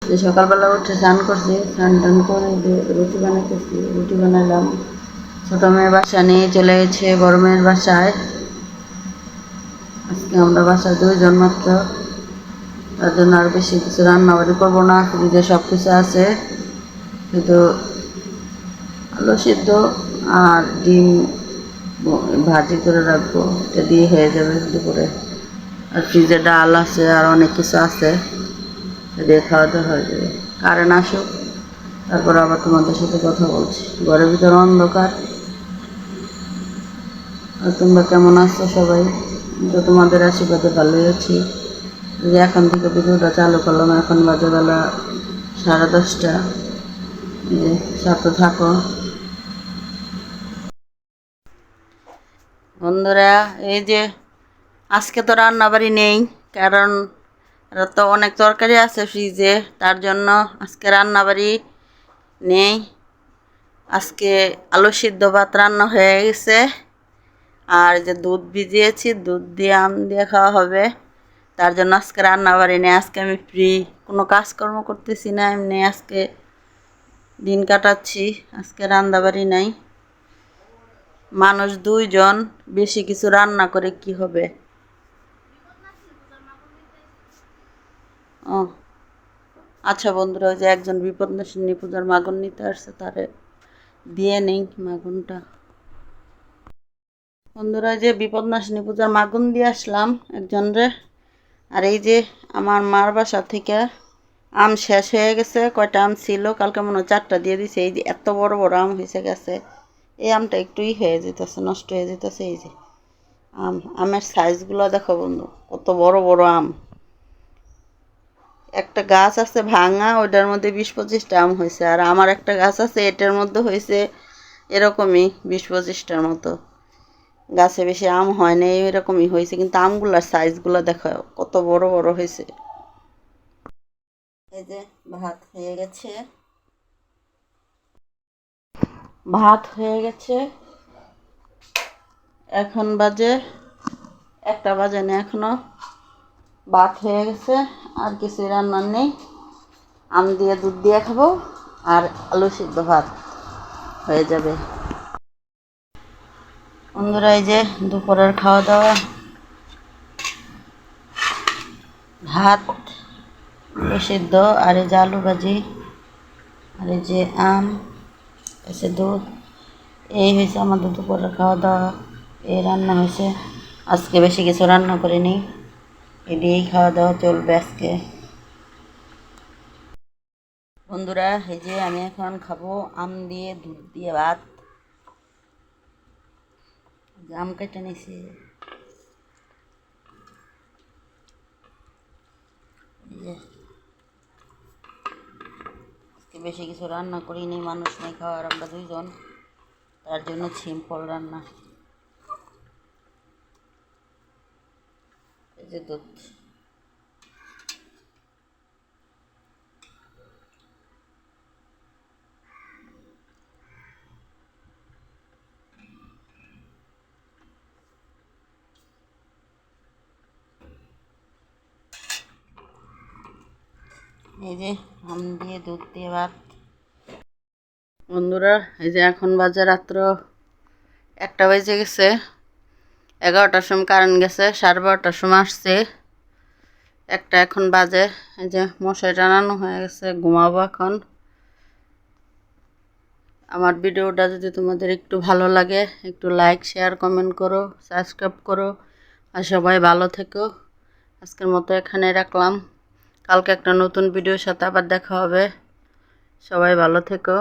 যে সকালবেলা উঠে স্নান করছি, স্নান টান করে রুটি বানাইতেছি, রুটি বানাইলাম। ছোটো মেয়ের বাসা নিয়ে চলে গেছে বড় মেয়ের বাসায়। আজকে আমরা বাসায় 2 জন মাত্র, তার জন্য আর বেশি কিছু রান্নাবাড়ি করবো না। ফ্রিজে সব কিছু আছে, শুধু আলু সিদ্ধ আর ডিম ভাজি করে রাখবো, এটা দিয়ে হয়ে যাবে দুপুরে। আর ফ্রিজে ডাল আছে আর অনেক কিছু আছে, দিয়ে খাওয়া দাওয়া হয়ে যাবে। কারেন্ট আসুক, তারপর আবার তোমাদের সাথে কথা বলছি। ঘরের ভিতরে অন্ধকার। আর তোমরা কেমন আছো সবাই? তো তোমাদের আশীর্বাদে ভালোই আছি। যে এখন থেকে ভিডিওটা চালু করলাম, এখন বাজে বেলা 10:30। যে সাথে থাকো বন্ধুরা। এই যে আজকে তো রান্নাবাড়ি নেই, কারণ তো অনেক তরকারি আছে ফ্রিজে, তার জন্য আজকে রান্নাবাড়ি নেই। আজকে আলু সিদ্ধ ভাত রান্না হয়ে গেছে, আর যে দুধ ভিজিয়েছি, দুধ দিয়ে আম দিয়ে খাওয়া হবে। তার জন্য আজকে রান্নাবাড়ি নেই। আজকে আমি ফ্রি, কোনো কাজকর্ম করতেছি না, এমনি আজকে দিন কাটাচ্ছি। আজকে রান্নাবাড়ি নাই। মানুষ 2 জন, বেশি কিছু রান্না করে কি হবে? ও আচ্ছা বন্ধুরা, ওই যে একজন বিপদনাশিনী পূজার মাগুন নিতে আসছে, তারে দিয়ে নেই মাগুনটা। বন্ধুরা, যে বিপদনাশিনী পূজার মাগুন দিয়ে আসলাম একজনরে। আর এই যে আমার মার বাসা থেকে আম শেষ হয়ে গেছে। কয়টা আম ছিল, কালকে মনে হয় 4টা দিয়ে দিছে। এই যে এত বড় বড় আম হয়েছে গেছে। এই আমটা একটুই হয়ে যেতেছে, নষ্ট হয়ে যেতেছে। এই যে আমের সাইজগুলো দেখো বন্ধু, কত বড় বড় আম। একটা গাছ আছে ভাঙা, ওইটার মধ্যে 20-25টা আম হয়েছে। আর আমার একটা গাছ আছে, এটার মধ্যে হয়েছে এরকমই 20-25টার মতো। গাছে বেশি আম হয় না, এরকমই হয়েছে, কিন্তু আমগুলার সাইজগুলো দেখো কত বড় বড় হয়েছে। এই যে ভাত হয়ে গেছে, ভাত হয়ে গেছে। এখন বাজে 1টা বাজে না এখনো, ভাত হয়ে গেছে। আর কিছু রান্নার নেই, আম দিয়ে দুধ দিয়ে খাবো, আর আলু সিদ্ধ ভাত হয়ে যাবে। বন্ধুরা, এই যে দুপুরের খাওয়া দাওয়া, ভাত, আলু সিদ্ধ, আর এই যে আলু ভাজি, আর এই যে আম, এসে দুধ। এই হয়েছে আমাদের দুপুরের খাওয়া দাওয়া। এই রান্না হয়েছে। আজকে বেশি কিছু রান্না করিনি, এই দিয়েই খাওয়া দাওয়া চলবে আজকে। বন্ধুরা, এই যে আমি এখন খাবো আম দিয়ে দুধ দিয়ে ভাত। আম কেটে নিছি। আজকে বেশি কিছু রান্না করিনি, মানুষ নেই খাওয়ার, আমরা 2 জন, তার জন্য সিম্পল রান্না। এই যে দুধ। এই যে আম দিয়ে দুধ দিয়ে ভাত। বন্ধুরা, এই যে এখন বাজে রাত্র 1টা বেজে গেছে। 11টার সময় কারেন্ট গেছে, 12:30টার সময় আসছে। 1টা এখন বাজে। এই যে মশারি টানানো হয়ে গেছে, ঘুমাবো এখন। আমার ভিডিওটা যদি তোমাদের একটু ভালো লাগে, একটু লাইক শেয়ার কমেন্ট করো, সাবস্ক্রাইব করো। আর সবাই ভালো থেকো। আজকের মতো এখানে রাখলাম। কালকে একটা নতুন ভিডিওর সাথে আবার দেখা হবে। সবাই ভালো থেকো।